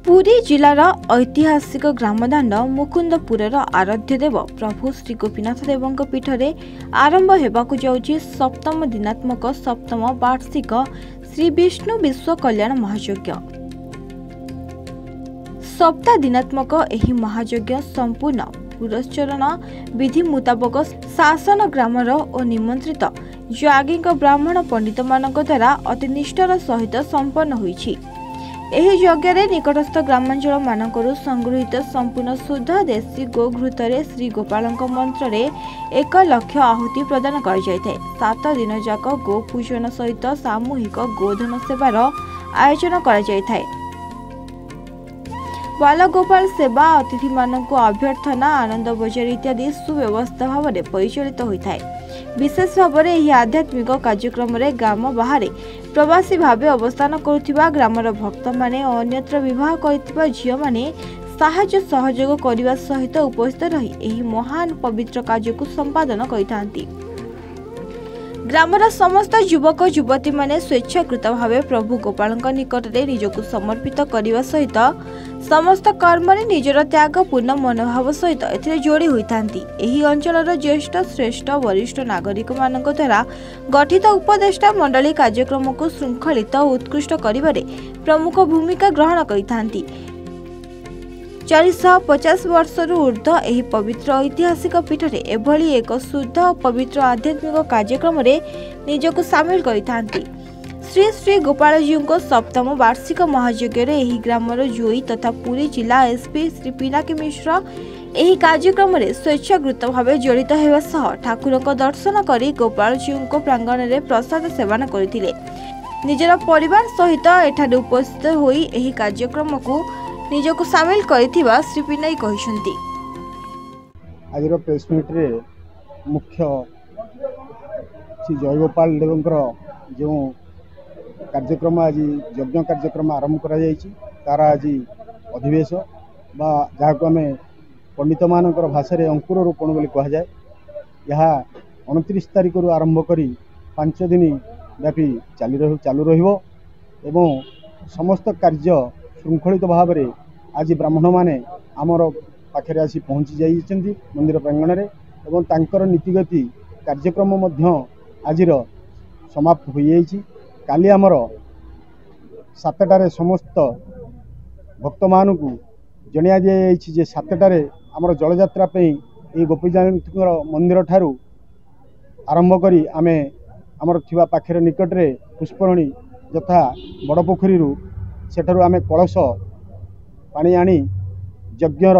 पुरी जिलार ऐतिहासिक ग्रामदाण्ड मुकुंदपुर आराध्य देव प्रभु श्री गोपीनाथ देवों पीठरे आरंभ हेबाकु जाउछि सप्तम दिनात्मक सप्तम वार्षिक श्री विष्णु विश्व कल्याण महायज्ञ। सप्ताह दिनात्मक एही महायज्ञ संपूर्ण पुरस्चरण विधि मुताबक शासन ग्रामर और निमंत्रित याज्ञिक ब्राह्मण पंडित मानक द्वारा अति निष्ठार सहित संपन्न होईछि। एही यज्ञ निकटस्थ ग्रामांचल मानकरू संगृहित संपूर्ण शुद्ध देशी गोघृतरे श्री गोपालक मंत्र 1 लाख आहुति प्रदान कर 7 दिन जाक गो पूजन सहित सामूहिक गोधन सेवार आयोजन कर बालगोपाल सेवा अतिथि मानक अभ्यर्थना आनंद बजार इत्यादि सुव्यवस्था भाव में परिचालित होता है। विशेष भाव में यह आध्यात्मिक कार्यक्रम ग्राम बाहर प्रवासी भाव अवस्थान करुवा ग्रामर भक्त माने और अन्यत्र विवाह कर झील माने साहाय्य सहयोग करने सहित उपस्थित रही एही महान पवित्र कार्य को संपादन करथांती। ग्रामर समस्त युवक युवती माने स्वेच्छाकृत भाव प्रभु गोपाल निकट में निजक समर्पित करने सहित समस्त कर्म निजर त्यागपूर्ण मनोभाव सहित एथिरे जोड़ी होइथांती। एही अंचलर ज्येष्ठ श्रेष्ठ वरिष्ठ नागरिक मानक द्वारा गठित उपदेष्टा मंडली कार्यक्रम को श्रृंखलित और उत्कृष्ट करिबारे प्रमुख भूमिका ग्रहण करिथांती। 450 वर्षर ऊर्ध्व एही पवित्र ऐतिहासिक पीठरे एभली एक शुद्ध और पवित्र आध्यात्मिक कार्यक्रम निजक सामिल करिथांती। श्री श्री गोपालजी को सप्तम वार्षिक महायज्ञ ग्रामर जोई तथा पुरी जिला एसपी श्री पिनाकी मिश्र एही कार्यक्रम स्वेच्छाकृत भाव जड़ित होगा ठाकुर को दर्शन कर गोपालजी को प्रांगण में प्रसाद सेवन करथिले। निजर परिवार सहित एठारे उपस्थित होई एही कार्यक्रम को निजक सामिल करथिबा श्री पिनाई कहिसंती। आज प्रेस मीट रे मुख्य श्री जयगोपाल देवंकर जो कार्यक्रम आज यज्ञ कार्यक्रम आरंभ करा जायछि तार आज अधिवेश बा जहाँ को आम पंडित मान भाषा अंकुर रोपण बोली कह जाए। यह 29 तारिख आरंभ करी 5 दिन व्यापी चालू रहिबो एवं समस्त कार्य श्रृंखलित भाव में आज ब्राह्मण माने आमर पाखे आसी पहुँची जाइछन्ति मंदिर प्रांगण में एवं तांकर नीतिगति कार्यक्रम मध्य आज समाप्त हो जाइछि। काली आमर 7टारे समस्त भक्त मान को जणिया दिखाई जे 7टारे आमर जलयात्रा ये गोपीनाथ मंदिर ठारू आरंभ करी आमे आमर थिबा पाखेर निकट रे पुष्परणी यथा बड़ पोखरी सेठारू आमे कलश पानी आनी यज्ञर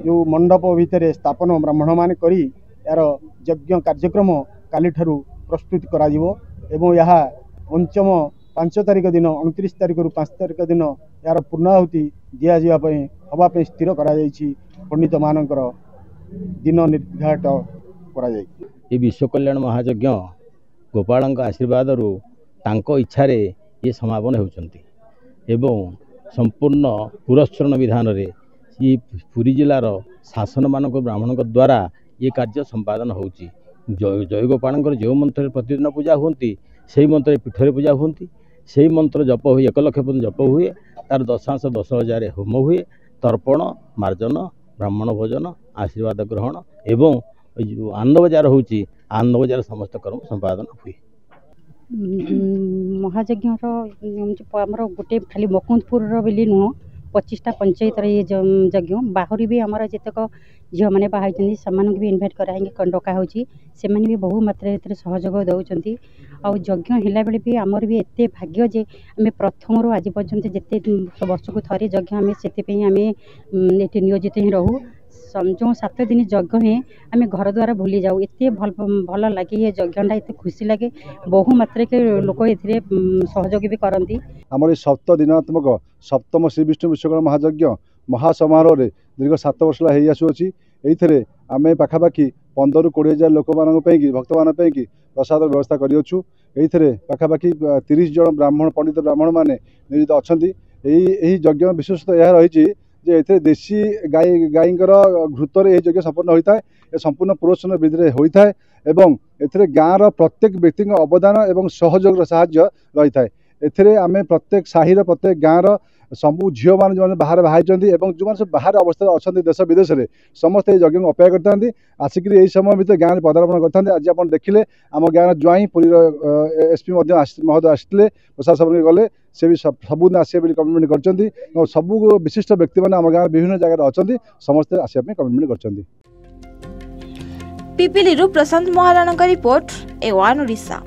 जो मंडप भितर स्थापन ब्राह्मण मान करी यार यज्ञ कार्यक्रम काली ठारू प्रस्तुत करा जिवो एवं यह पंचम 5 तारिख दिन 29 तारिख रु 5 तारिख दिन यार पूर्णाहुति दिया हवाई स्थिर करा पंडित मानकर दिन निर्घाट करा ये विश्व कल्याण महायज्ञ गोपाल आशीर्वाद तांको इच्छा ये समापन होउछंती एवं संपूर्ण पुरस्चरण विधान रे ये पुरी जिलार शासन मानक ब्राह्मण द्वारा ये कार्य संपादन होउची। जय गोपाल जो मंत्र प्रतिदिन पूजा होती से मंत्र पीठरे पूजा होती से मंत्र जप हुए 1 लाख पर्यंत जप हुए तार 10,000 होम हुए तर्पण मार्जन ब्राह्मण भोजन आशीर्वाद ग्रहण एवं जो आनंद बजार होची आनंद बजार समस्त कर्म संपादन हुए। महायज्ञ आमर गोटे खाली मुकुंदपुर बोली नुह 25टा पंचायत ये यज्ञ बाहरी भी आमर जितक झील मैंने बाहर से भी इनभाइट कराई डका से भी बहु मात्रा सहयोग दौरान आउ यज्ञ है बेले भी आमर भी एत भाग्य जे आम प्रथम रू आज पर्यंत जिते वर्ष को थे यज्ञ आम से ये नियोजित ही रहू जो 7 दिन यज्ञ है आम घर द्वार भूली जाऊ एत भल लगे ये यज्ञटा एत खुशी लगे बहु मात्रा के लोक ए सहयोग भी करती। आम 7 दिनात्मक सप्तम श्री विष्णु विश्वकर्मा महायज्ञ महासमारोह दीर्घ 7 वर्ष हो आसुची। ये आम पाखापाखि 15-20 लोक मान भक्त मान प्रसाद व्यवस्था करूँ। ये पाखापाखि 30 जन ब्राह्मण पंडित ब्राह्मण मैंने नियोजित अच्छा। यही यज्ञ विशेषतः यह रही जे देशी गाई घृतर यह यज्ञ संपन्न होता है। ये संपूर्ण पुरोषण विधि होता है एवं एथिरे गाँव प्रत्येक व्यक्ति अवदान एवं सहयोग साहाय्य रही है। एथिरे आमे प्रत्येक साहिर प्रत्येक गाँव सबू झील मैंने जो बाहर बाहर जो सब बाहर अवस्था अच्छा देश विदेश में समस्त यज्ञ को अपेक्षा करते आसिक यही समय भर गाँव में पदार्पण करते आज आप देखिले आम गाँव ज्वाई पुरी एसपी महोदय आसते प्रशासन गले से भी सबुद आसवे कमिटमेंट कर सबू विशिष्ट व्यक्ति मैंने आम गाँव विभिन्न जगह अच्छा समस्ते आसपा कमिटमेंट कर। पिपिली प्रशांत महाराणा रिपोर्ट A1 ओडिशा।